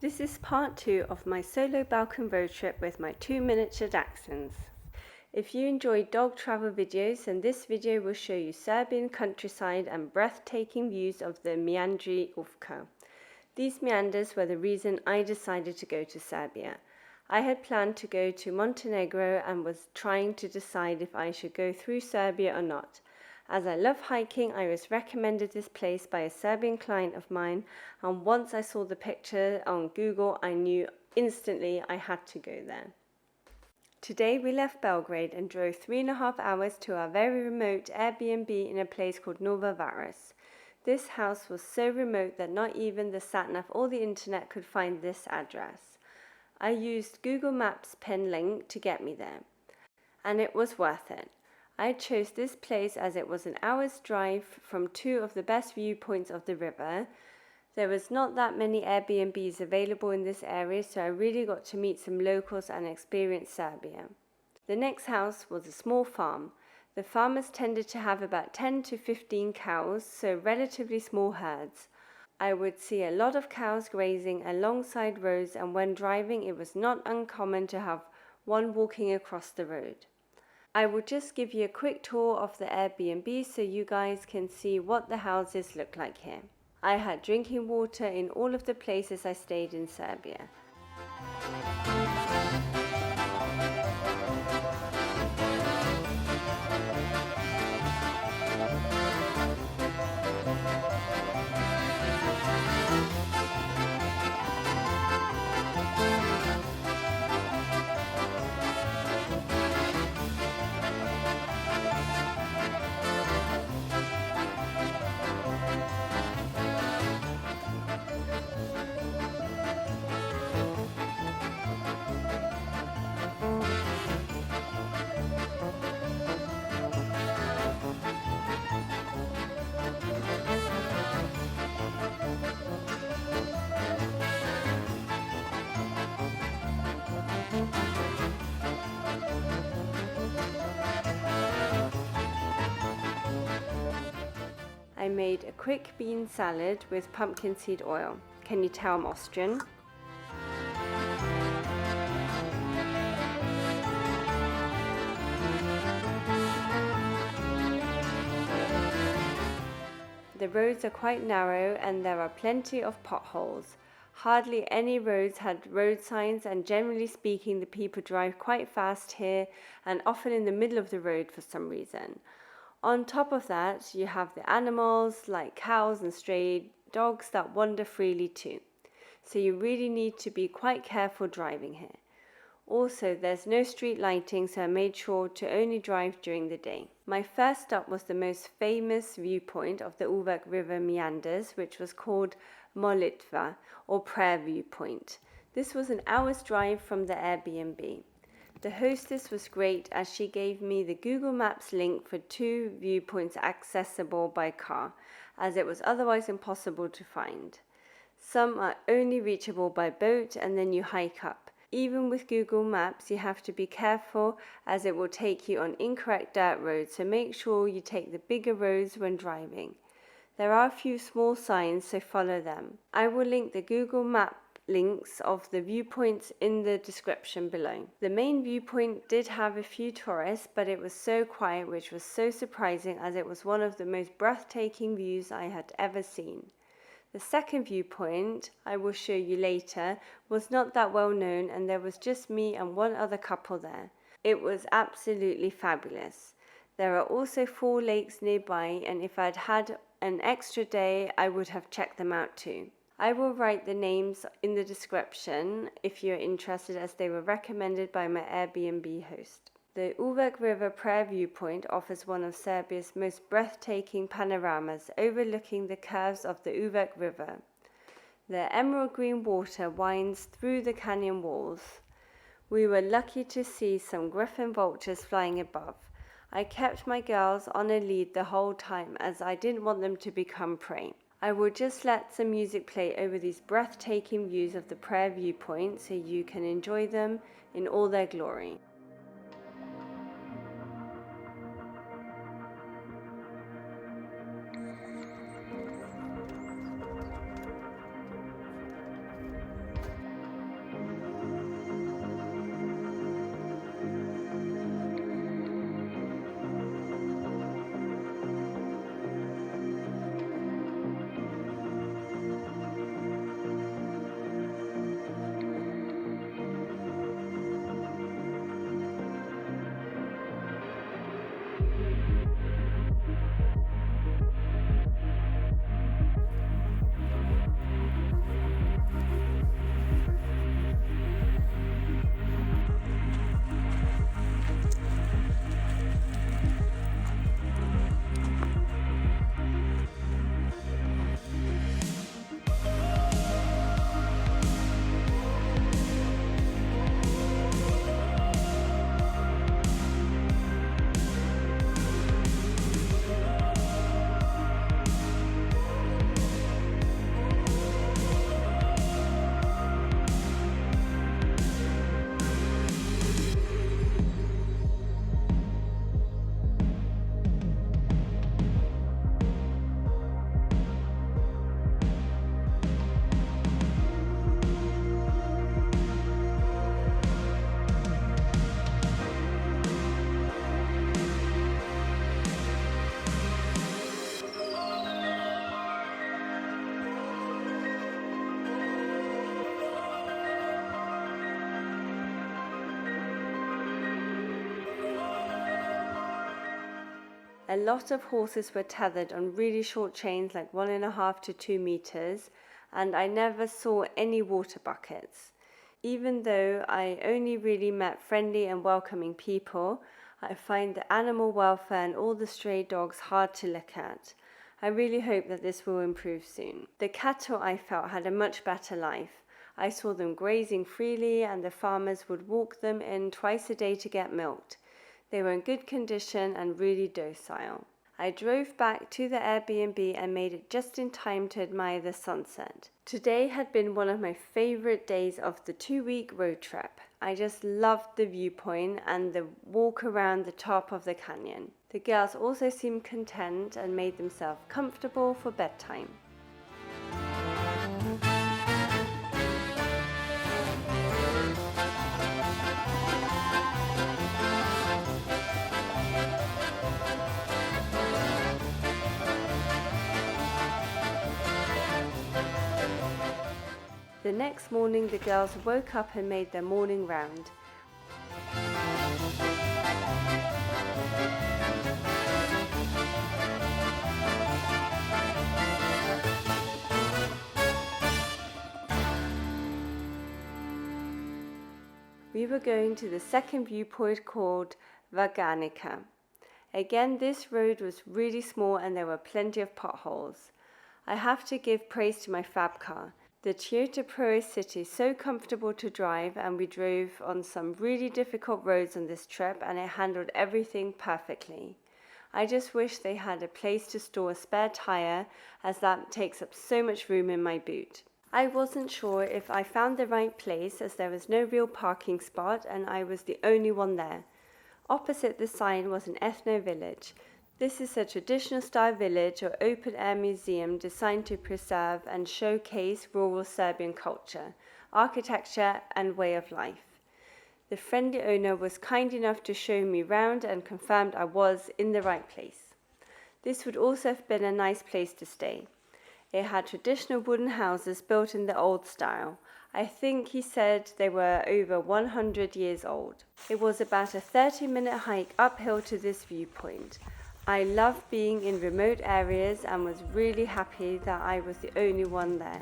This is part 2 of my solo Balkan road trip with my 2 miniature dachshunds. If you enjoy dog travel videos, then this video will show you Serbian countryside and breathtaking views of the Meandri Uvačko. These meanders were the reason I decided to go to Serbia. I had planned to go to Montenegro and was trying to decide if I should go through Serbia or not. As I love hiking, I was recommended this place by a Serbian client of mine, and once I saw the picture on Google, I knew instantly I had to go there. Today we left Belgrade and drove 3.5 hours to our very remote Airbnb in a place called Nova Varos. This house was so remote that not even the sat-nav or the internet could find this address. I used Google Maps pin link to get me there, and it was worth it. I chose this place as it was an hour's drive from two of the best viewpoints of the river. There was not that many Airbnbs available in this area, so I really got to meet some locals and experience Serbia. The next house was a small farm. The farmers tended to have about 10 to 15 cows, so relatively small herds. I would see a lot of cows grazing alongside roads, and when driving it was not uncommon to have one walking across the road. I will just give you a quick tour of the Airbnb so you guys can see what the houses look like here. I had drinking water in all of the places I stayed in Serbia. I made a quick bean salad with pumpkin seed oil. Can you tell I'm Austrian? The roads are quite narrow and there are plenty of potholes. Hardly any roads had road signs, and generally speaking the people drive quite fast here and often in the middle of the road for some reason. On top of that, you have the animals like cows and stray dogs that wander freely too. So you really need to be quite careful driving here. Also, there's no street lighting, so I made sure to only drive during the day. My first stop was the most famous viewpoint of the Uvac River meanders, which was called Molitva, or prayer viewpoint. This was an hour's drive from the Airbnb. The hostess was great as she gave me the Google Maps link for 2 viewpoints accessible by car, as it was otherwise impossible to find. Some are only reachable by boat and then you hike up. Even with Google Maps you have to be careful as it will take you on incorrect dirt roads, so make sure you take the bigger roads when driving. There are a few small signs, so follow them. I will link the Google Map links of the viewpoints in the description below. The main viewpoint did have a few tourists, but it was so quiet, which was so surprising as it was one of the most breathtaking views I had ever seen. The second viewpoint, I will show you later, was not that well known and there was just me and one other couple there. It was absolutely fabulous. There are also 4 lakes nearby, and if I'd had an extra day I would have checked them out too. I will write the names in the description if you're interested, as they were recommended by my Airbnb host. The Uvac River Prayer Viewpoint offers one of Serbia's most breathtaking panoramas overlooking the curves of the Uvac River. The emerald green water winds through the canyon walls. We were lucky to see some griffon vultures flying above. I kept my girls on a lead the whole time as I didn't want them to become prey. I will just let some music play over these breathtaking views of the prayer viewpoint so you can enjoy them in all their glory. A lot of horses were tethered on really short chains like 1.5 to 2 meters, and I never saw any water buckets. Even though I only really met friendly and welcoming people, I find the animal welfare and all the stray dogs hard to look at. I really hope that this will improve soon. The cattle, I felt, had a much better life. I saw them grazing freely, and the farmers would walk them in twice a day to get milked. They were in good condition and really docile. I drove back to the Airbnb and made it just in time to admire the sunset. Today had been one of my favorite days of the 2-week road trip. I just loved the viewpoint and the walk around the top of the canyon. The girls also seemed content and made themselves comfortable for bedtime. The next morning, the girls woke up and made their morning round. We were going to the second viewpoint called Vaganica. Again, this road was really small and there were plenty of potholes. I have to give praise to my fab car. The Toyota Pro City is so comfortable to drive, and we drove on some really difficult roads on this trip, and it handled everything perfectly. I just wish they had a place to store a spare tire, as that takes up so much room in my boot. I wasn't sure if I found the right place, as there was no real parking spot and I was the only one there. Opposite the sign was an Ethno Village. This is a traditional style village or open-air museum designed to preserve and showcase rural Serbian culture, architecture and way of life. The friendly owner was kind enough to show me round and confirmed I was in the right place. This would also have been a nice place to stay. It had traditional wooden houses built in the old style. I think he said they were over 100 years old. It was about a 30-minute hike uphill to this viewpoint. I love being in remote areas and was really happy that I was the only one there.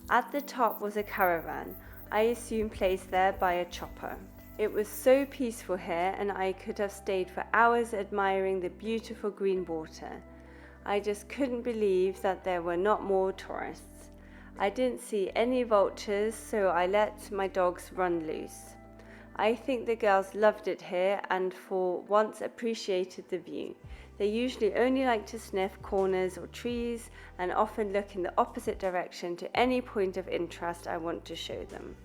At the top was a caravan, I assume placed there by a chopper. It was so peaceful here, and I could have stayed for hours admiring the beautiful green water. I just couldn't believe that there were not more tourists. I didn't see any vultures, so I let my dogs run loose. I think the girls loved it here and for once appreciated the view. They usually only like to sniff corners or trees and often look in the opposite direction to any point of interest I want to show them.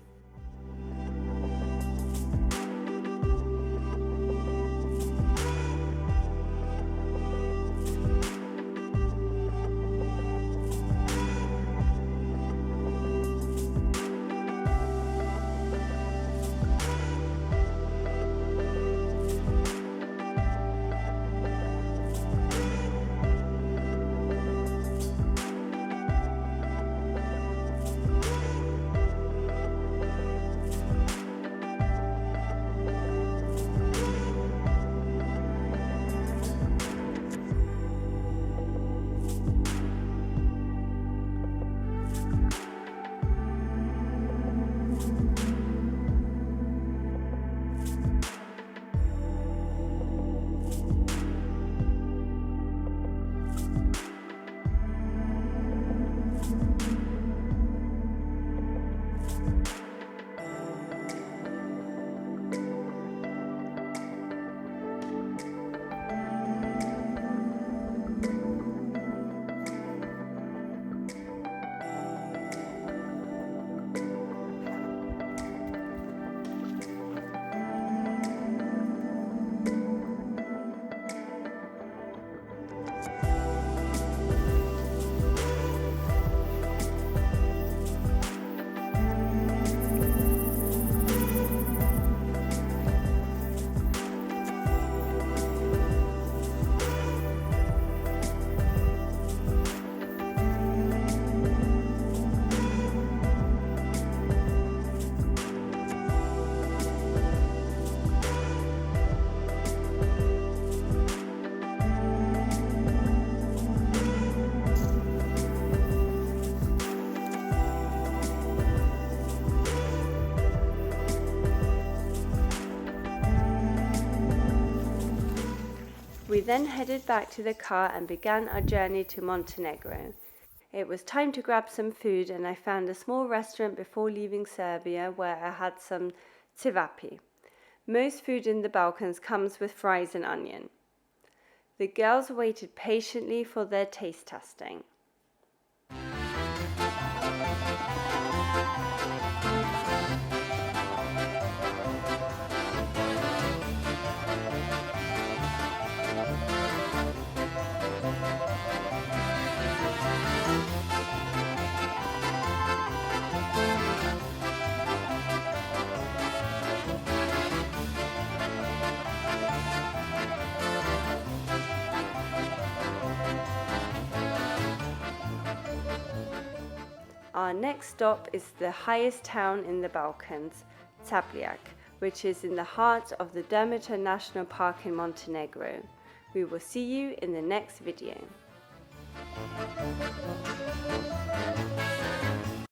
We then headed back to the car and began our journey to Montenegro. It was time to grab some food, and I found a small restaurant before leaving Serbia where I had some cevapi. Most food in the Balkans comes with fries and onion. The girls waited patiently for their taste testing. Our next stop is the highest town in the Balkans, Čaplják, which is in the heart of the Drmica National Park in Montenegro. We will see you in the next video.